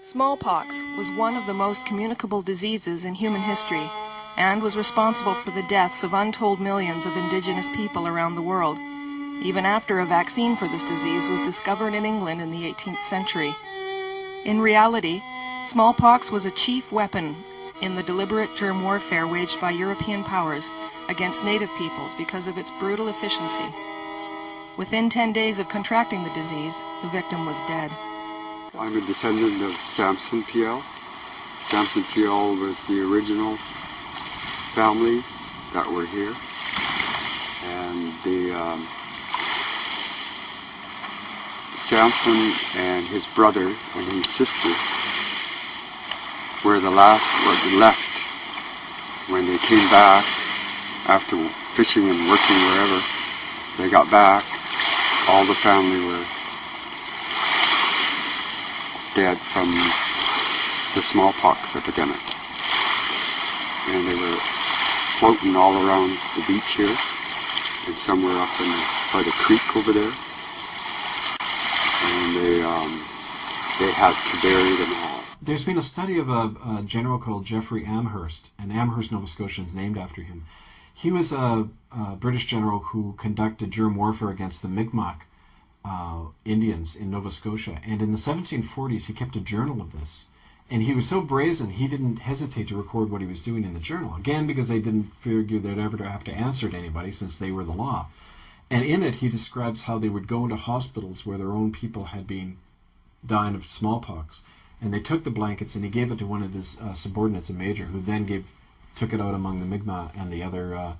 Smallpox was one of the most communicable diseases in human history and was responsible for the deaths of untold millions of indigenous people around the world, even after a vaccine for this disease was discovered in England in the 18th century. In reality, smallpox was a chief weapon in the deliberate germ warfare waged by European powers against native peoples because of its brutal efficiency. Within 10 days of contracting the disease, the victim was dead. I'm a descendant of Samson P.L. Samson P.L. was the original family that were here, and Samson and his brothers and his sisters were the last left when they came back after fishing and working wherever. They got back, all the family were dead from the smallpox epidemic. And they were floating all around the beach here and somewhere up by the creek over there. And they had to bury them all. There's been a study of a general called Geoffrey Amherst, and Amherst, Nova Scotia is named after him. He was a British general who conducted germ warfare against the Mi'kmaq Indians in Nova Scotia, and in the 1740s he kept a journal of this, and he was so brazen he didn't hesitate to record what he was doing in the journal, again because they didn't figure they'd ever have to answer to anybody since they were the law. And in it he describes how they would go into hospitals where their own people had been dying of smallpox, and they took the blankets and he gave it to one of his subordinates, a major, who then took it out among the Mi'kmaq and the other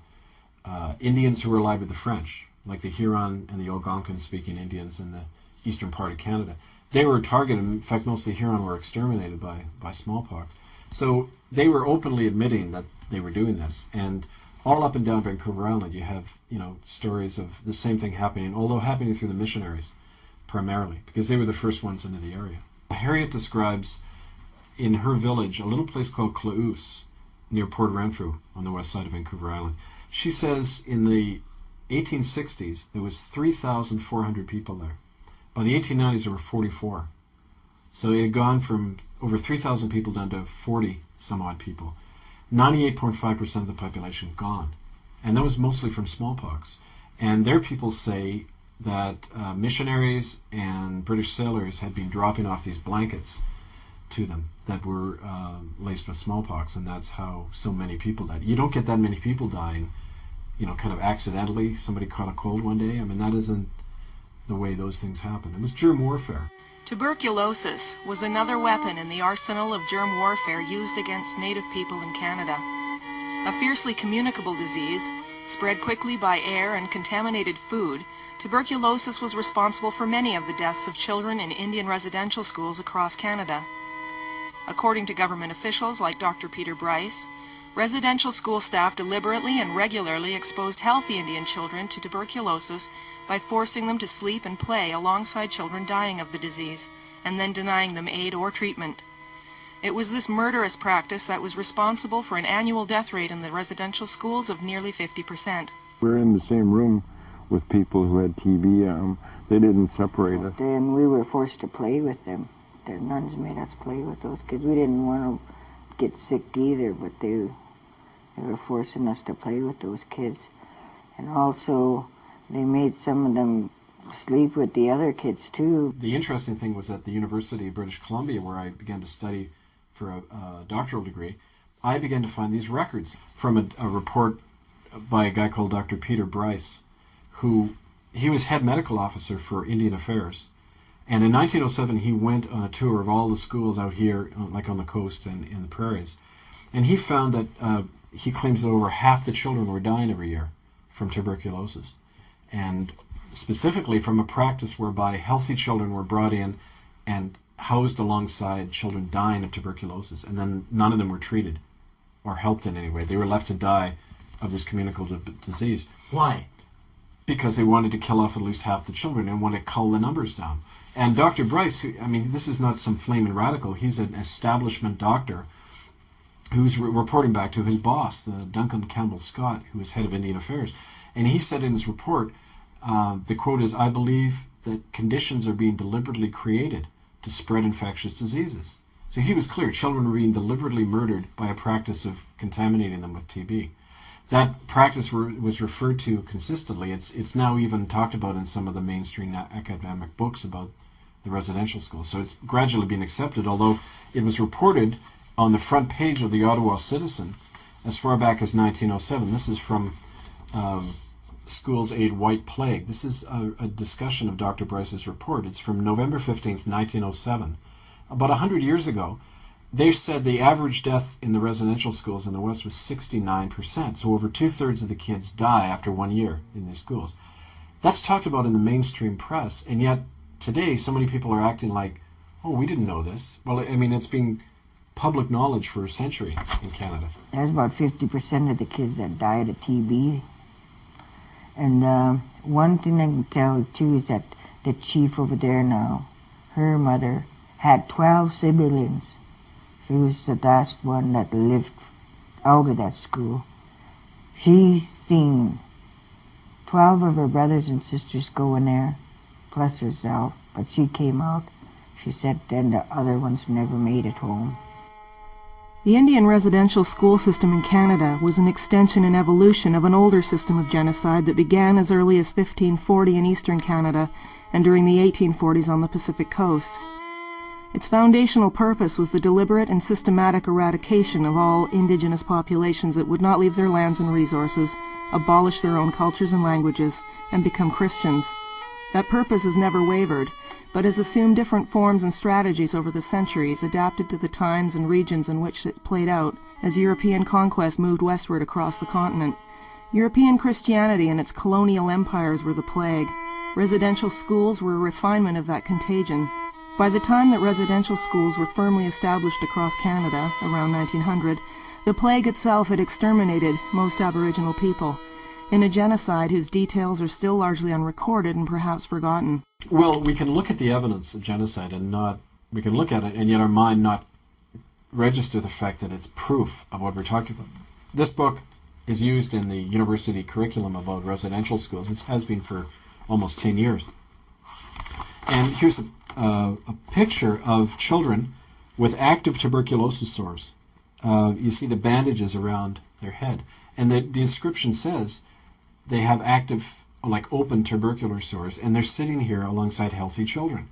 Indians who were allied with the French, like the Huron and the Algonquin-speaking Indians in the eastern part of Canada. They were targeted. In fact, most of the Huron were exterminated by smallpox. So they were openly admitting that they were doing this. And all up and down Vancouver Island, you have stories of the same thing happening, although happening through the missionaries primarily, because they were the first ones into the area. Harriet describes in her village a little place called Claus near Port Renfrew on the west side of Vancouver Island. She says in the 1860s there was 3,400 people there. By the 1890s there were 44. So it had gone from over 3,000 people down to 40 some odd people. 98.5% of the population gone. And that was mostly from smallpox. And their people say that missionaries and British sailors had been dropping off these blankets to them that were laced with smallpox, and that's how so many people died. You don't get that many people dying, kind of accidentally. Somebody caught a cold one day. I mean, that isn't the way those things happen. It was germ warfare. Tuberculosis was another weapon in the arsenal of germ warfare used against native people in Canada. A fiercely communicable disease, spread quickly by air and contaminated food, tuberculosis was responsible for many of the deaths of children in Indian residential schools across Canada. According to government officials like Dr. Peter Bryce, residential school staff deliberately and regularly exposed healthy Indian children to tuberculosis by forcing them to sleep and play alongside children dying of the disease, and then denying them aid or treatment. It was this murderous practice that was responsible for an annual death rate in the residential schools of nearly 50%. We're in the same room with people who had TB. They didn't separate us. And we were forced to play with them. The nuns made us play with those kids. We didn't want to get sick either, but they were forcing us to play with those kids. And also, they made some of them sleep with the other kids too. The interesting thing was at the University of British Columbia, where I began to study for a doctoral degree, I began to find these records from a report by a guy called Dr. Peter Bryce, he was head medical officer for Indian Affairs. And in 1907 he went on a tour of all the schools out here, like on the coast and in the prairies. And he found that he claims that over half the children were dying every year from tuberculosis. And specifically from a practice whereby healthy children were brought in and housed alongside children dying of tuberculosis, and then none of them were treated or helped in any way. They were left to die of this communicable disease. Why? Because they wanted to kill off at least half the children and wanted to cull the numbers down. And Dr. Bryce, this is not some flaming radical. He's an establishment doctor who's reporting back to his boss, the Duncan Campbell Scott, who was head of Indian Affairs. And he said in his report, the quote is, "I believe that conditions are being deliberately created to spread infectious diseases." So he was clear, children were being deliberately murdered by a practice of contaminating them with TB. That practice was referred to consistently. It's now even talked about in some of the mainstream academic books about the residential schools. So it's gradually been accepted, although it was reported on the front page of the Ottawa Citizen as far back as 1907. This is from Schools Aid White Plague. This is a discussion of Dr. Bryce's report. It's from November 15th, 1907. About 100 years ago, they said the average death in the residential schools in the West was 69%. So over 2/3 of the kids die after 1 year in these schools. That's talked about in the mainstream press, and yet today so many people are acting like, oh, we didn't know this. Well, I mean, it's been public knowledge for a century in Canada. There's about 50% of the kids that died of TB. And one thing I can tell too is that the chief over there now, her mother had 12 siblings. She was the last one that lived out of that school. She's seen 12 of her brothers and sisters go in there, plus herself, but she came out. She said then the other ones never made it home. The Indian residential school system in Canada was an extension and evolution of an older system of genocide that began as early as 1540 in eastern Canada and during the 1840s on the Pacific coast. Its foundational purpose was the deliberate and systematic eradication of all indigenous populations that would not leave their lands and resources, abolish their own cultures and languages, and become Christians. That purpose has never wavered, but has assumed different forms and strategies over the centuries, adapted to the times and regions in which it played out as European conquest moved westward across the continent. European Christianity and its colonial empires were the plague. Residential schools were a refinement of that contagion. By the time that residential schools were firmly established across Canada, around 1900, the plague itself had exterminated most Aboriginal people, in a genocide whose details are still largely unrecorded and perhaps forgotten. Well, we can look at the evidence of genocide we can look at it and yet our mind not register the fact that it's proof of what we're talking about. This book is used in the university curriculum about residential schools. It has been for almost 10 years. And here's a picture of children with active tuberculosis sores. You see the bandages around their head. And the inscription says they have active, like open tubercular sores, and they're sitting here alongside healthy children.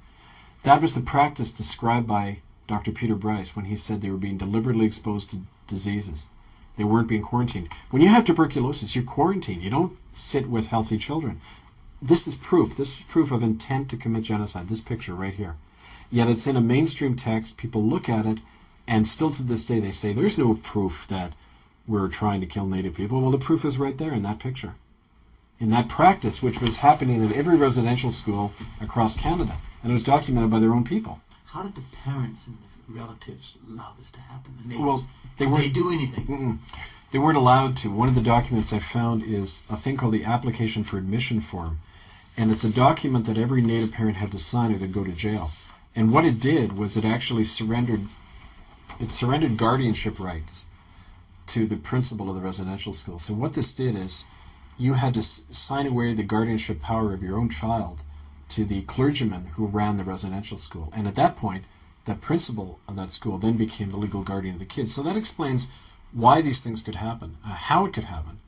That was the practice described by Dr. Peter Bryce when he said they were being deliberately exposed to diseases. They weren't being quarantined. When you have tuberculosis, you're quarantined. You don't sit with healthy children. This is proof. This is proof of intent to commit genocide, this picture right here. Yet it's in a mainstream text. People look at it, and still to this day they say, there's no proof that we're trying to kill Native people. Well, the proof is right there in that picture. In that practice, which was happening in every residential school across Canada. And it was documented by their own people. How did the parents and the relatives allow this to happen? Well, did they do anything? They weren't allowed to. One of the documents I found is a thing called the Application for Admission Form. And it's a document that every Native parent had to sign or they'd go to jail. And what it did was it actually surrendered guardianship rights to the principal of the residential school. So what this did is you had to sign away the guardianship power of your own child to the clergyman who ran the residential school. And at that point, the principal of that school then became the legal guardian of the kids. So that explains why these things could happen, how it could happen.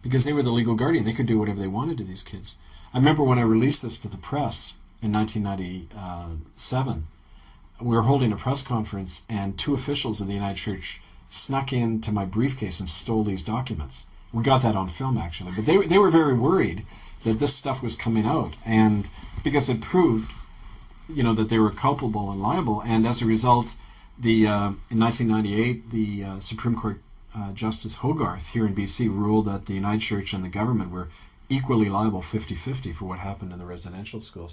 Because they were the legal guardian. They could do whatever they wanted to these kids. I remember when I released this to the press in 1997, we were holding a press conference and two officials of the United Church snuck into my briefcase and stole these documents. We got that on film, actually. But they were very worried that this stuff was coming out, and because it proved, that they were culpable and liable. And as a result, in 1998, the Supreme Court Justice Hogarth here in BC ruled that the United Church and the government were equally liable 50-50 for what happened in the residential schools.